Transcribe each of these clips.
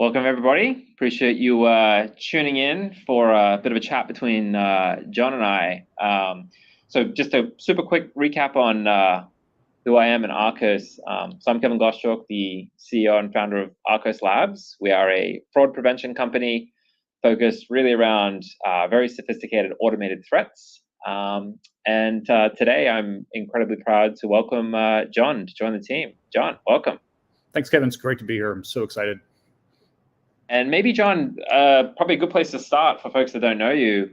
Welcome, everybody. Appreciate you tuning in for a bit of a chat between John and I. So just a super quick recap on who I am and Arkose. So I'm Kevin Gosschalk, the CEO and founder of Arkose Labs. We are a fraud prevention company focused really around very sophisticated automated threats. And today I'm incredibly proud to welcome John to join the team. John, welcome. Thanks, Kevin. It's great to be here. I'm so excited. And maybe, John, probably a good place to start for folks that don't know you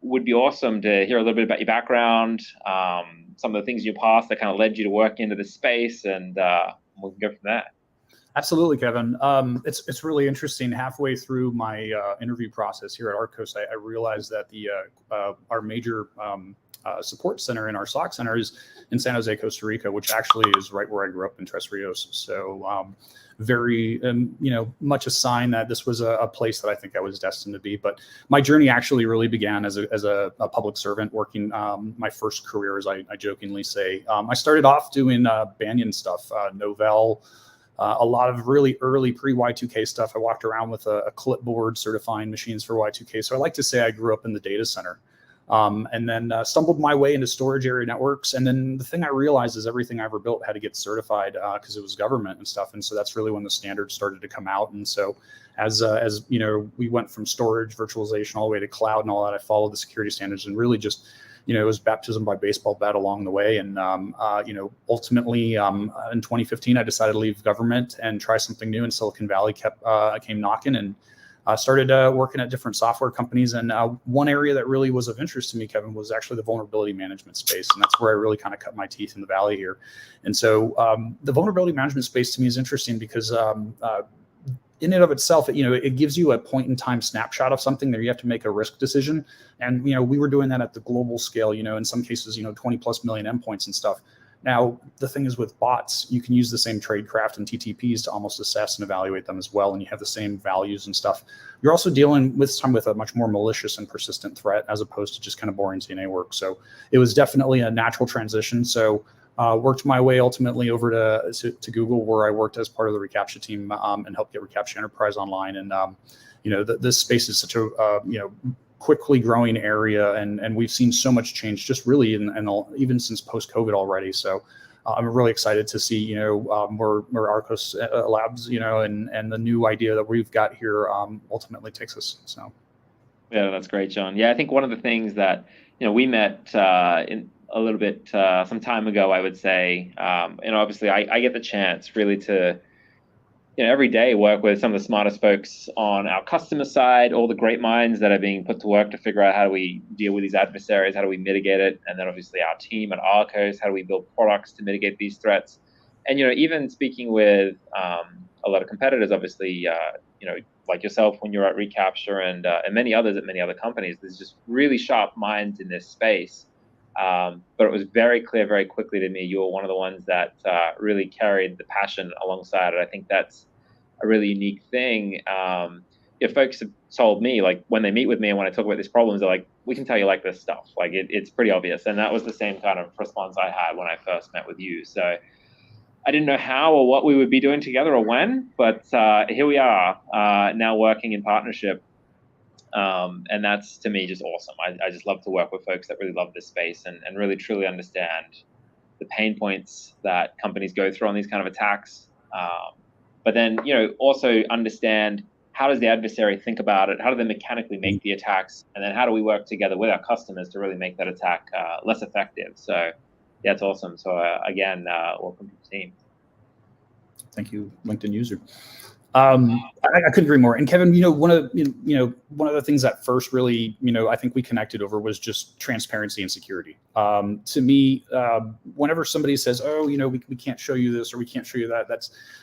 would be awesome to hear a little bit about your background, some of the things in your past that kind of led you to work into this space, and we can go from there. Absolutely, Kevin. It's really interesting. Halfway through my interview process here at Arkose, I realized that our major support center in our SOC center is in San Jose, Costa Rica, which actually is right where I grew up in Tres Rios. So very, much a sign that this was a place that I think I was destined to be. But my journey actually really began as a public servant working my first career, as I jokingly say. I started off doing Banyan stuff, Novell, a lot of really early pre-Y2K stuff. I walked around with a clipboard certifying machines for Y2K. So I like to say I grew up in the data center. And then stumbled my way into storage area networks. And then the thing I realized is everything I ever built had to get certified because it was government and stuff. And so that's really when the standards started to come out. And so as we went from storage, virtualization, all the way to cloud and all that, I followed the security standards and really just, it was baptism by baseball bat along the way. And, ultimately in 2015, I decided to leave government and try something new. And Silicon Valley came knocking, and started working at different software companies. And one area that really was of interest to me, Kevin, was actually the vulnerability management space. And that's where I really kind of cut my teeth in the valley here. And so the vulnerability management space to me is interesting because in and of itself, it gives you a point in time snapshot of something that you have to make a risk decision. And, we were doing that at the global scale, in some cases, 20 plus million endpoints and stuff. Now, the thing is with bots, you can use the same tradecraft and TTPs to almost assess and evaluate them as well, and you have the same values and stuff. You're also dealing with a much more malicious and persistent threat as opposed to just kind of boring CNA work. So it was definitely a natural transition. So worked my way ultimately over to Google, where I worked as part of the reCAPTCHA team and helped get reCAPTCHA Enterprise online. And this space is such a quickly growing area, and we've seen so much change just really even since post-COVID already. So I'm really excited to see where Arkose Labs and the new idea that we've got here ultimately takes us. So yeah, that's great, John. Yeah, I think one of the things that we met in a little bit some time ago, I would say, and obviously I get the chance really to every day work with some of the smartest folks on our customer side, all the great minds that are being put to work to figure out how do we deal with these adversaries, how do we mitigate it, and then obviously our team at Arkose, how do we build products to mitigate these threats. And even speaking with a lot of competitors, obviously, like yourself when you're at reCAPTCHA and many others at many other companies, there's just really sharp minds in this space. But it was very clear very quickly to me, you were one of the ones that really carried the passion alongside it. I think that's a really unique thing. If folks have told me, like when they meet with me and when I talk about these problems, they're like, we can tell you like this stuff. Like it's pretty obvious. And that was the same kind of response I had when I first met with you. So I didn't know how or what we would be doing together or when, but here we are now working in partnership. And that's, to me, just awesome. I just love to work with folks that really love this space and really truly understand the pain points that companies go through on these kind of attacks. But then, also understand how does the adversary think about it? How do they mechanically make the attacks? And then how do we work together with our customers to really make that attack less effective? So yeah, it's awesome. So again, welcome to the team. Thank you, LinkedIn user. I couldn't agree more. And Kevin, one of the things that first really, I think we connected over was just transparency and security. To me, whenever somebody says, "Oh, we can't show you this or we can't show you that,"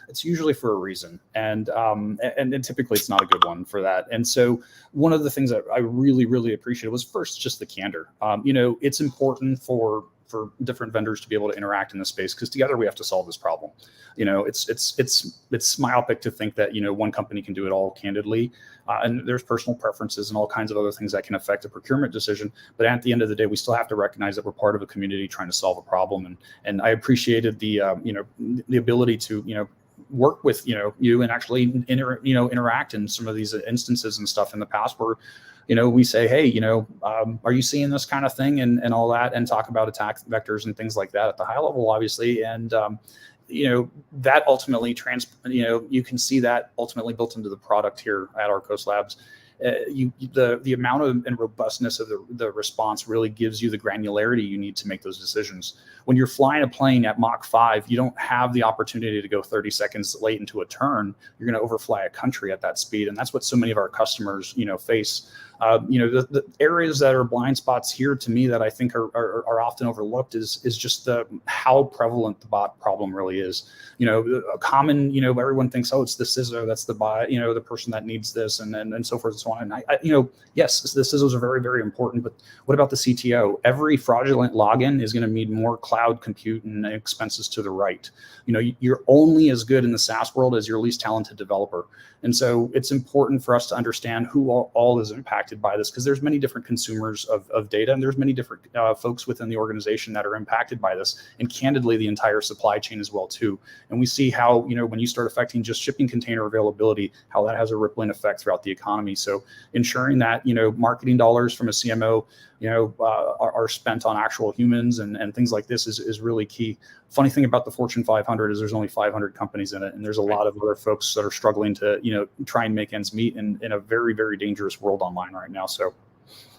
it's usually for a reason, and typically it's not a good one for that. And so one of the things that I really, really appreciated was first just the candor. It's important for different vendors to be able to interact in this space because together we have to solve this problem. It's myopic to think that one company can do it all candidly, and there's personal preferences and all kinds of other things that can affect a procurement decision. But at the end of the day, we still have to recognize that we're part of a community trying to solve a problem. And I appreciated the ability to work with you and actually interact in some of these instances and stuff in the past where we say, hey, are you seeing this kind of thing and all that, and talk about attack vectors and things like that at the high level, obviously. And that ultimately you can see that ultimately built into the product here at Arkose Labs. The amount of and robustness of the response really gives you the granularity you need to make those decisions. When you're flying a plane at Mach 5, you don't have the opportunity to go 30 seconds late into a turn. You're going to overfly a country at that speed, and that's what so many of our customers face. The areas that are blind spots here to me that I think are often overlooked is just how prevalent the bot problem really is. A common, everyone thinks, oh, it's the CISO, that's the bot, the person that needs this, and so forth and so on. And yes, the CISOs are very, very important, but what about the CTO? Every fraudulent login is going to need more cloud compute and expenses to the right. You're only as good in the SaaS world as your least talented developer. And so it's important for us to understand who all is impacted by this, because there's many different consumers of data, and there's many different folks within the organization that are impacted by this, and candidly, the entire supply chain as well too. And we see how, when you start affecting just shipping container availability, how that has a rippling effect throughout the economy. So ensuring that, marketing dollars from a CMO, are spent on actual humans and things like this is really key. Funny thing about the Fortune 500 is there's only 500 companies in it, and there's a lot of other folks that are struggling to try and make ends meet in a very, very dangerous world online right now. So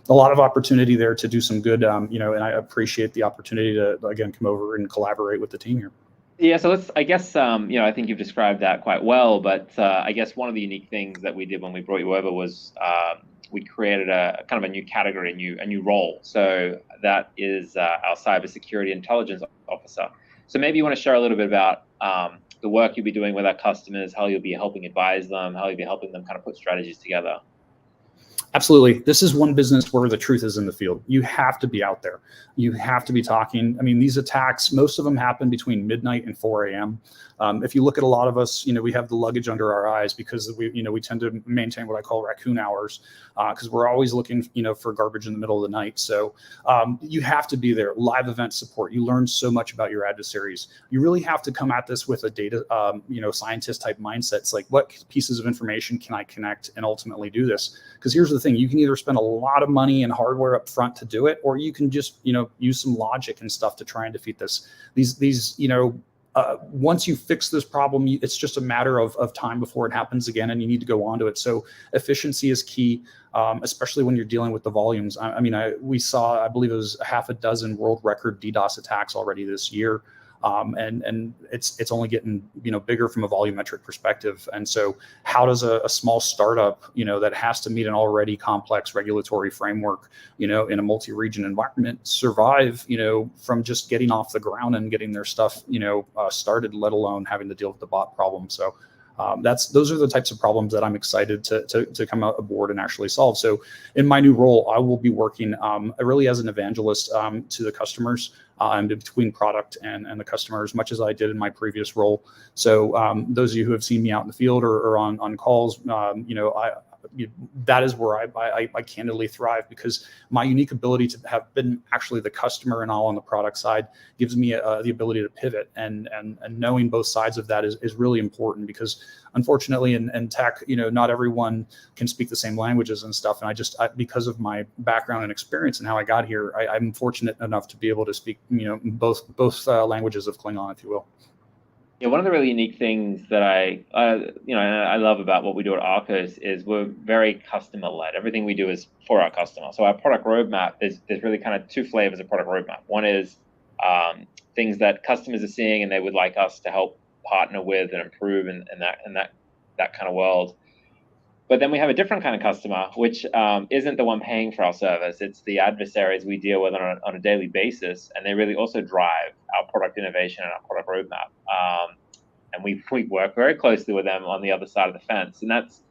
a lot of opportunity there to do some good, and I appreciate the opportunity to again come over and collaborate with the team here. Yeah, so I guess, I think you've described that quite well, but I guess one of the unique things that we did when we brought you over was we created a kind of a new category, a new role. So that is our Cybersecurity Intelligence Officer. So maybe you want to share a little bit about the work you'll be doing with our customers, how you'll be helping advise them, how you'll be helping them kind of put strategies together. Absolutely. This is one business where the truth is in the field. You have to be out there. You have to be talking. I mean, these attacks, most of them happen between midnight and 4 a.m. If you look at a lot of us, we have the luggage under our eyes because we tend to maintain what I call raccoon hours because we're always looking, for garbage in the middle of the night. So you have to be there. Live event support. You learn so much about your adversaries. You really have to come at this with a data, scientist type mindset. It's like, what pieces of information can I connect and ultimately do this? Because here's the thing, you can either spend a lot of money and hardware up front to do it, or you can just, use some logic and stuff to try and defeat this. Once you fix this problem, it's just a matter of time before it happens again, and you need to go on to it. So efficiency is key, especially when you're dealing with the volumes. We saw, I believe it was a half a dozen world record DDoS attacks already this year. And it's only getting bigger from a volumetric perspective. And so how does a small startup that has to meet an already complex regulatory framework in a multi-region environment survive from just getting off the ground and getting their stuff started, let alone having to deal with the bot problem. So those are the types of problems that I'm excited to come aboard and actually solve. So in my new role, I will be working really as an evangelist to the customers and between product and the customer, as much as I did in my previous role. So those of you who have seen me out in the field or on calls, that is where I candidly thrive, because my unique ability to have been actually the customer and all on the product side gives me the ability to pivot, and knowing both sides of that is really important, because unfortunately in tech, not everyone can speak the same languages and stuff. And because of my background and experience and how I got here, I'm fortunate enough to be able to speak, both languages of Klingon, if you will. Yeah, one of the really unique things that I love about what we do at Arkose is we're very customer-led. Everything we do is for our customer. So our product roadmap, there's really kind of two flavors of product roadmap. One is things that customers are seeing and they would like us to help partner with and improve in that kind of world. But then we have a different kind of customer, which isn't the one paying for our service. It's the adversaries we deal with on a daily basis, and they really also drive our product innovation and our product roadmap. And we work very closely with them on the other side of the fence, and that's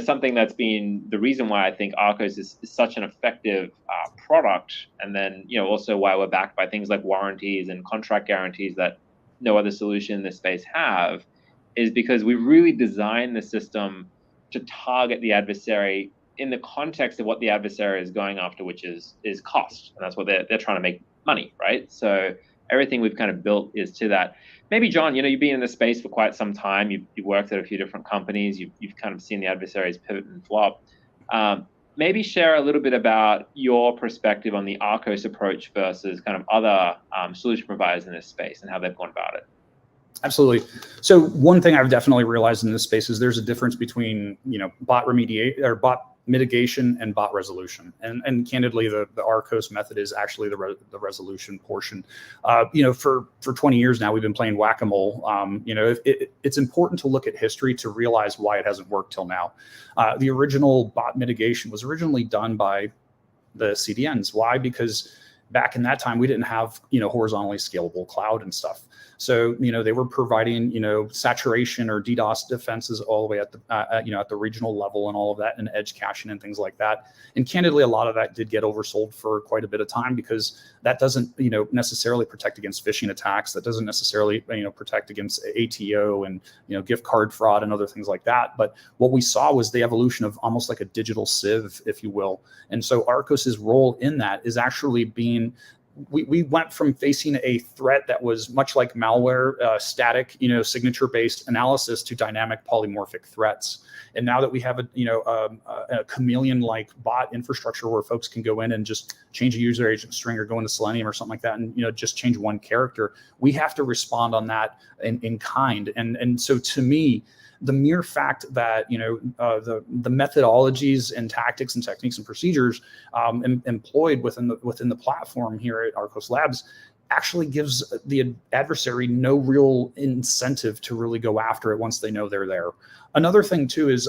something that's been the reason why I think Arkose is such an effective product, and then also why we're backed by things like warranties and contract guarantees that no other solution in this space have, is because we really designed the system to target the adversary in the context of what the adversary is going after, which is cost, and that's what they're trying to make money, right? So everything we've kind of built is to that. Maybe, John, you've been in this space for quite some time. You've worked at a few different companies. You've kind of seen the adversaries pivot and flop. Maybe share a little bit about your perspective on the Arkose approach versus kind of other solution providers in this space and how they've gone about it. Absolutely. So one thing I've definitely realized in this space is there's a difference between, bot remediation or bot mitigation and bot resolution. And candidly, the Arkose method is actually the resolution portion. For 20 years now, we've been playing whack-a-mole. It's important to look at history to realize why it hasn't worked till now. The original bot mitigation was originally done by the CDNs. Why? Because back in that time, we didn't have, horizontally scalable cloud and stuff. So, they were providing, saturation or DDoS defenses all the way at the, at the regional level and all of that, and edge caching and things like that. And candidly, a lot of that did get oversold for quite a bit of time because that doesn't, necessarily protect against phishing attacks. That doesn't necessarily, protect against ATO and, gift card fraud and other things like that. But what we saw was the evolution of almost like a digital sieve, if you will. And so Arkose's role in that is actually being, we went from facing a threat that was much like malware, static, signature-based analysis to dynamic polymorphic threats. And now that we have a chameleon-like bot infrastructure where folks can go in and just change a user agent string or go into Selenium or something like that, and just change one character, we have to respond on that in kind. And so to me, the mere fact that the methodologies and tactics and techniques and procedures employed within the platform here at Arkose Labs actually gives the adversary no real incentive to really go after it once they know they're there. Another thing too is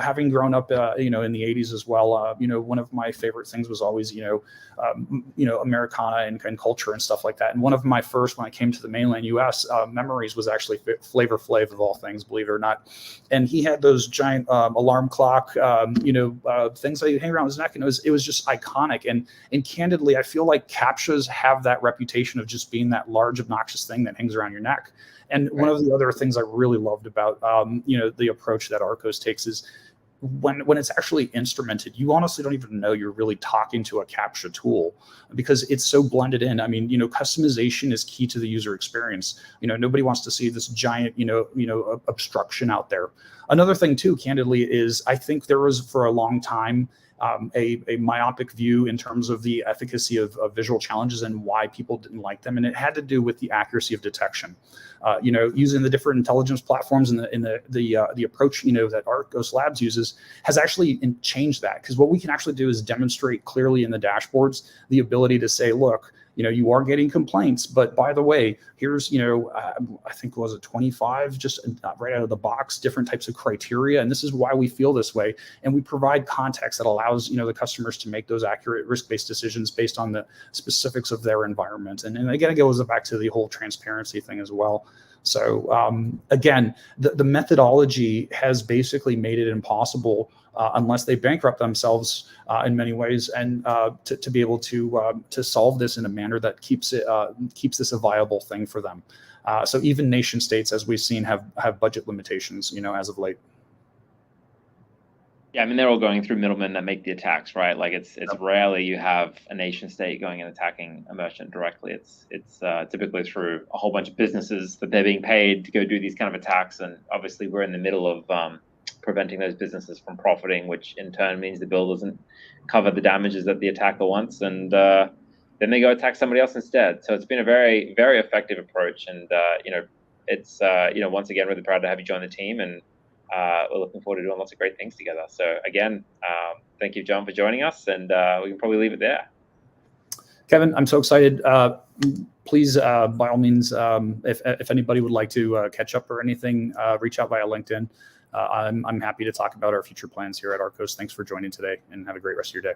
having grown up in the 80s as well, one of my favorite things was always Americana and culture and stuff like that. And one of my first, when I came to the mainland US, memories was actually Flavor Flav of all things, believe it or not. And he had those giant alarm clock things that you hang around his neck, and it was just iconic. And candidly, I feel like CAPTCHAs have that reputation of just being that large obnoxious thing that hangs around your neck. And one of the other things I really loved about the approach that Arkose takes is when it's actually instrumented, you honestly don't even know you're really talking to a CAPTCHA tool because it's so blended in. I mean, customization is key to the user experience. Nobody wants to see this giant, obstruction out there. Another thing too, candidly, is I think there was for a long time a myopic view in terms of the efficacy of visual challenges and why people didn't like them, and it had to do with the accuracy of detection. Using the different intelligence platforms and the approach that Arkose Labs uses has actually changed that, because what we can actually do is demonstrate clearly in the dashboards the ability to say, look, you are getting complaints, but by the way, here's, I think was it 25, just right out of the box, different types of criteria. And this is why we feel this way. And we provide context that allows, the customers to make those accurate risk-based decisions based on the specifics of their environment. And again, it goes back to the whole transparency thing as well. So again, the methodology has basically made it impossible unless they bankrupt themselves in many ways, and to be able to solve this in a manner that keeps this a viable thing for them. So even nation states, as we've seen, have budget limitations, as of late. Yeah, I mean, they're all going through middlemen that make the attacks, right? Like it's rarely you have a nation state going and attacking a merchant directly. It's typically through a whole bunch of businesses that they're being paid to go do these kind of attacks. And obviously we're in the middle of preventing those businesses from profiting, which in turn means the bill doesn't cover the damages that the attacker wants. And then they go attack somebody else instead. So it's been a very, very effective approach. And, it's, once again, really proud to have you join the team, and we're looking forward to doing lots of great things together. So again, thank you, John, for joining us, and we can probably leave it there. Kevin, I'm so excited. Please, by all means, if anybody would like to catch up or anything, reach out via LinkedIn. I'm happy to talk about our future plans here at Arkose. Thanks for joining today, and have a great rest of your day.